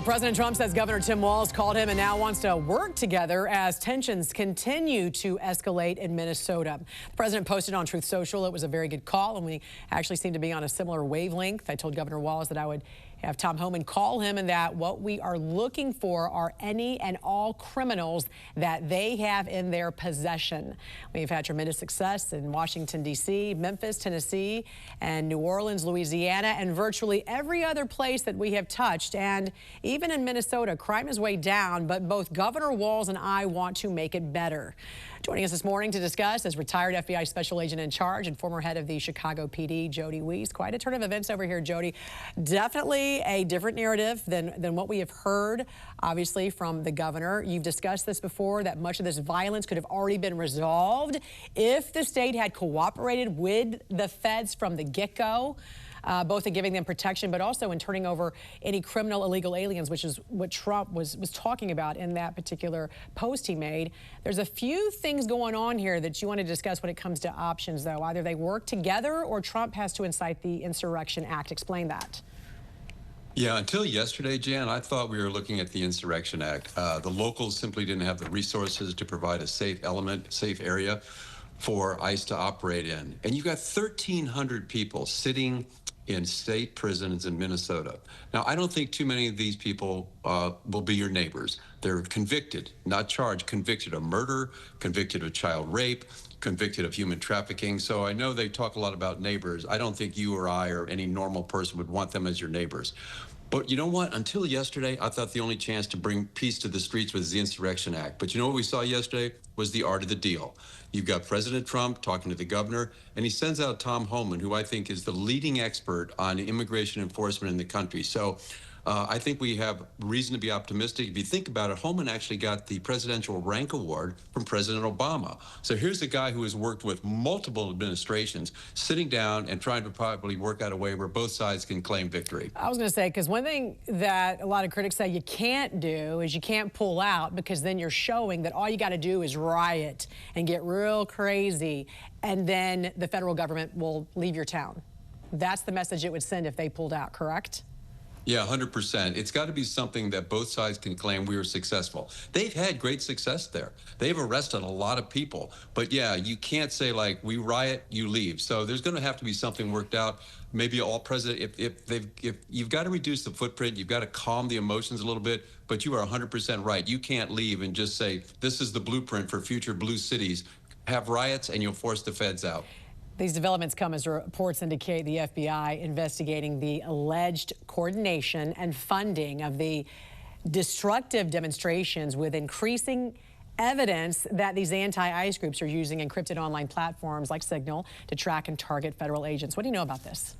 President Trump says Governor Tim Walz called him and now wants to work together as tensions continue to escalate in Minnesota. The president posted on Truth Social it was a very good call, and we actually seem to be on a similar wavelength. I told Governor Walz that I would have Thom call him and that what we are looking for are any and all criminals that they have in their possession. We've had tremendous success in Washington, D.C., Memphis, Tennessee, and New Orleans, Louisiana, and virtually every other place that we have touched. And even in Minnesota, crime is way down, but both Governor Walz and I want to make it better. Joining us this morning to discuss is retired FBI Special Agent in Charge and former head of the Chicago PD, Jody Weiss. Quite a turn of events over here, Jody. Definitely a different narrative than what we have heard, obviously, from the governor. You've discussed this before, that much of this violence could have already been resolved if the state had cooperated with the feds from the get-go. Both in giving them protection, but also in turning over any criminal illegal aliens, which is what Trump was talking about in that particular post he made. There's a few things going on here that you want to discuss when it comes to options, though. Either they work together or Trump has to incite the Insurrection Act. Explain that. Yeah, until yesterday, Jan, I thought we were looking at the Insurrection Act. The locals simply didn't have the resources to provide a safe area for ICE to operate in. And you've got 1,300 people sitting in state prisons in Minnesota. Now, I don't think too many of these people will be your neighbors. They're convicted, not charged, convicted of murder, convicted of child rape, convicted of human trafficking. So I know they talk a lot about neighbors. I don't think you or I or any normal person would want them as your neighbors. But you know what? Until yesterday, I thought the only chance to bring peace to the streets was the Insurrection Act. But you know what we saw yesterday was the art of the deal. You've got President Trump talking to the governor, and he sends out Thom, who I think is the leading expert on immigration enforcement in the country. So I think we have reason to be optimistic. If you think about it, Homeland actually got the Presidential Rank Award from President Obama. So here's a guy who has worked with multiple administrations, sitting down and trying to probably work out a way where both sides can claim victory. I was going to say, because one thing that a lot of critics say you can't do is you can't pull out, because then you're showing that all you got to do is riot and get real crazy, and then the federal government will leave your town. That's the message it would send if they pulled out, correct? Yeah, 100%. It's got to be something that both sides can claim we were successful. They've had great success there. They've arrested a lot of people. But yeah, you can't say like, we riot, you leave. So there's going to have to be something worked out. Maybe all president, if you've got to reduce the footprint, you've got to calm the emotions a little bit. But you are 100% right. You can't leave and just say, this is the blueprint for future blue cities. Have riots and you'll force the feds out. These developments come as reports indicate the FBI investigating the alleged coordination and funding of the destructive demonstrations, with increasing evidence that these anti-ICE groups are using encrypted online platforms like Signal to track and target federal agents. What do you know about this?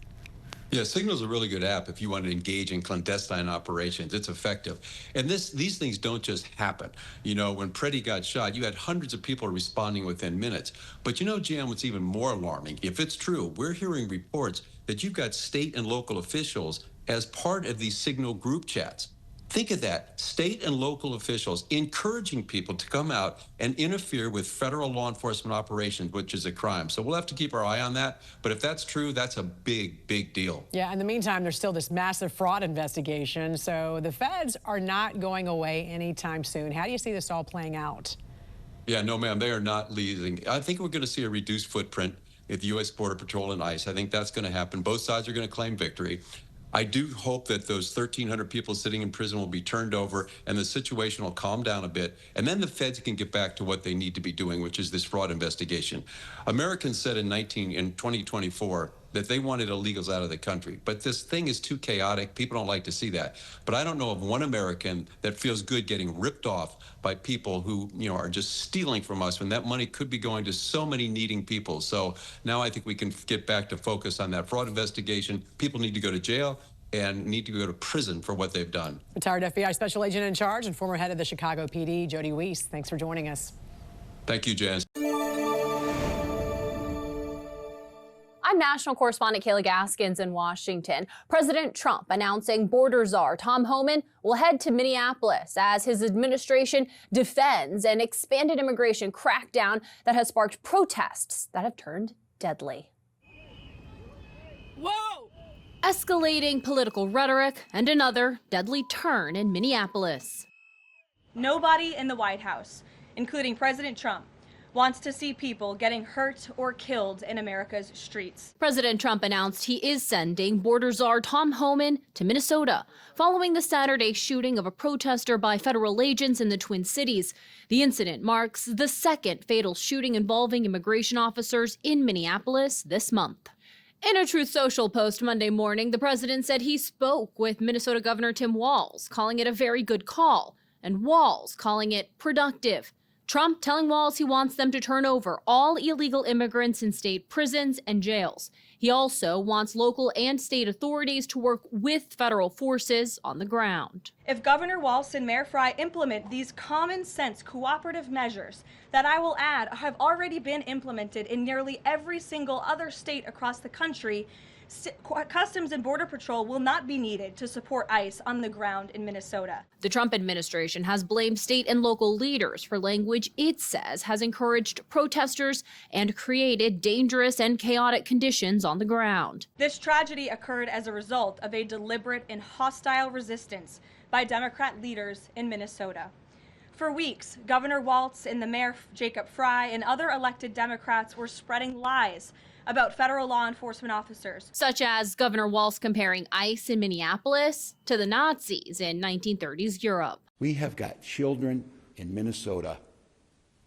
Yeah, Signal's a really good app if you want to engage in clandestine operations. It's effective. And these things don't just happen. You know, when Pretti got shot, you had hundreds of people responding within minutes. But you know, Jan, what's even more alarming, if it's true, we're hearing reports that you've got state and local officials as part of these Signal group chats. Think of that, state and local officials encouraging people to come out and interfere with federal law enforcement operations, which is a crime. So we'll have to keep our eye on that. But if that's true, that's a big, big deal. Yeah, in the meantime, there's still this massive fraud investigation. So the feds are not going away anytime soon. How do you see this all playing out? Yeah, no, ma'am, they are not leaving. I think we're going to see a reduced footprint at the U.S. Border Patrol and ICE. I think that's going to happen. Both sides are going to claim victory. I do hope that those 1,300 people sitting in prison will be turned over and the situation will calm down a bit. And then the feds can get back to what they need to be doing, which is this fraud investigation. Americans said in 2024 that they wanted illegals out of the country. But this thing is too chaotic. People don't like to see that. But I don't know of one American that feels good getting ripped off by people who, you know, are just stealing from us when that money could be going to so many needing people. So now I think we can get back to focus on that fraud investigation. People need to go to jail and need to go to prison for what they've done. Retired FBI Special Agent in Charge and former head of the Chicago PD, Jody Weiss. Thanks for joining us. Thank you, Jan. I'm national correspondent Kayla Gaskins in Washington. President Trump announcing border czar Thom will head to Minneapolis as his administration defends an expanded immigration crackdown that has sparked protests that have turned deadly. Whoa! escalating political rhetoric, and another deadly turn in Minneapolis. Nobody in the White House, including President Trump, wants to see people getting hurt or killed in America's streets. President Trump announced he is sending border czar Thom Homan to Minnesota following the Saturday shooting of a protester by federal agents in the Twin Cities. The incident marks the second fatal shooting involving immigration officers in Minneapolis this month. In a Truth Social post Monday morning, the president said he spoke with Minnesota Governor Tim Walz, calling it a very good call, and Walz calling it productive. Trump telling Walz he wants them to turn over all illegal immigrants in state prisons and jails. He also wants local and state authorities to work with federal forces on the ground. If Governor Walz and Mayor Frey implement these common sense cooperative measures that I will add have already been implemented in nearly every single other state across the country, Customs and Border Patrol will not be needed to support ICE on the ground in Minnesota. The Trump administration has blamed state and local leaders for language it says has encouraged protesters and created dangerous and chaotic conditions on the ground. This tragedy occurred as a result of a deliberate and hostile resistance by Democrat leaders in Minnesota. For weeks, Governor Walz and the Mayor Jacob Frey and other elected Democrats were spreading lies about federal law enforcement officers. Such as Governor Walz comparing ICE in Minneapolis to the Nazis in 1930s Europe. We have got children in Minnesota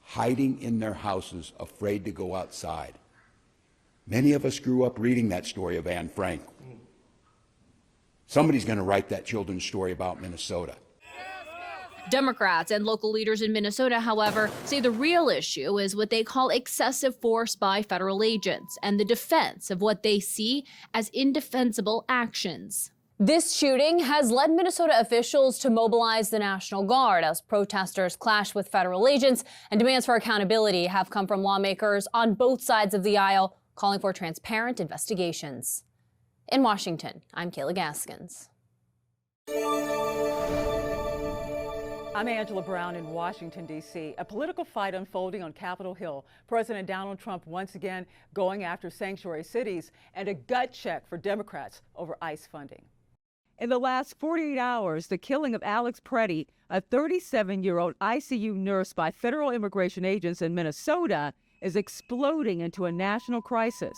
hiding in their houses, afraid to go outside. Many of us grew up reading that story of Anne Frank. Somebody's going to write that children's story about Minnesota. Democrats and local leaders in Minnesota, however, say the real issue is what they call excessive force by federal agents and the defense of what they see as indefensible actions. This shooting has led Minnesota officials to mobilize the National Guard as protesters clash with federal agents, and demands for accountability have come from lawmakers on both sides of the aisle, calling for transparent investigations. In Washington, I'm Kayla Gaskins. I'm Angela Brown in Washington, D.C. A political fight unfolding on Capitol Hill. President Donald Trump once again going after sanctuary cities, and a gut check for Democrats over ICE funding. In the last 48 hours, the killing of Alex Pretti, a 37-year-old ICU nurse by federal immigration agents in Minnesota, is exploding into a national crisis.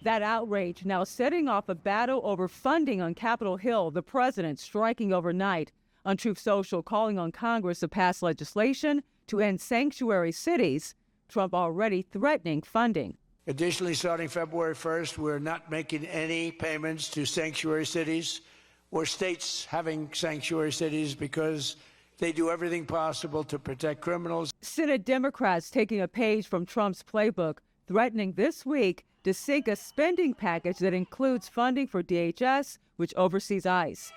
That outrage now setting off a battle over funding on Capitol Hill, the president striking overnight on Truth Social, calling on Congress to pass legislation to end sanctuary cities, Trump already threatening funding. Additionally, starting February 1st, we're not making any payments to sanctuary cities or states having sanctuary cities because they do everything possible to protect criminals. Senate Democrats taking a page from Trump's playbook, threatening this week to sink a spending package that includes funding for DHS, which oversees ICE.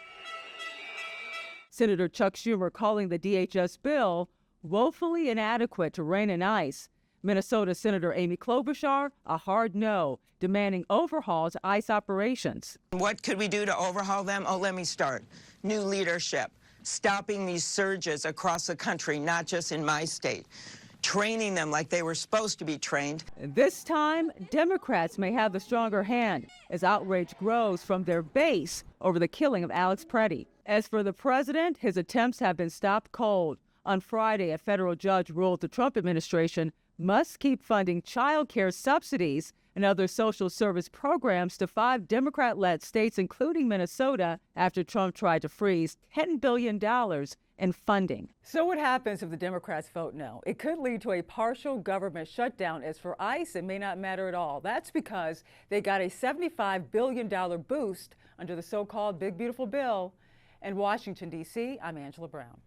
Senator Chuck Schumer calling the DHS bill woefully inadequate to rein in ICE. Minnesota Senator Amy Klobuchar, a hard no, demanding overhaul to ICE operations. What could we do to overhaul them? Oh, let me start. New leadership, stopping these surges across the country, not just in my state, training them like they were supposed to be trained. This time, Democrats may have the stronger hand as outrage grows from their base over the killing of Alex Pretti. As for the president, his attempts have been stopped cold. On Friday, a federal judge ruled the Trump administration must keep funding child care subsidies and other social service programs to 5 Democrat-led states, including Minnesota, after Trump tried to freeze $10 billion in funding. So what happens if the Democrats vote no? It could lead to a partial government shutdown. As for ICE, it may not matter at all. That's because they got a $75 billion boost under the so-called Big Beautiful Bill. In Washington, D.C., I'm Angela Brown.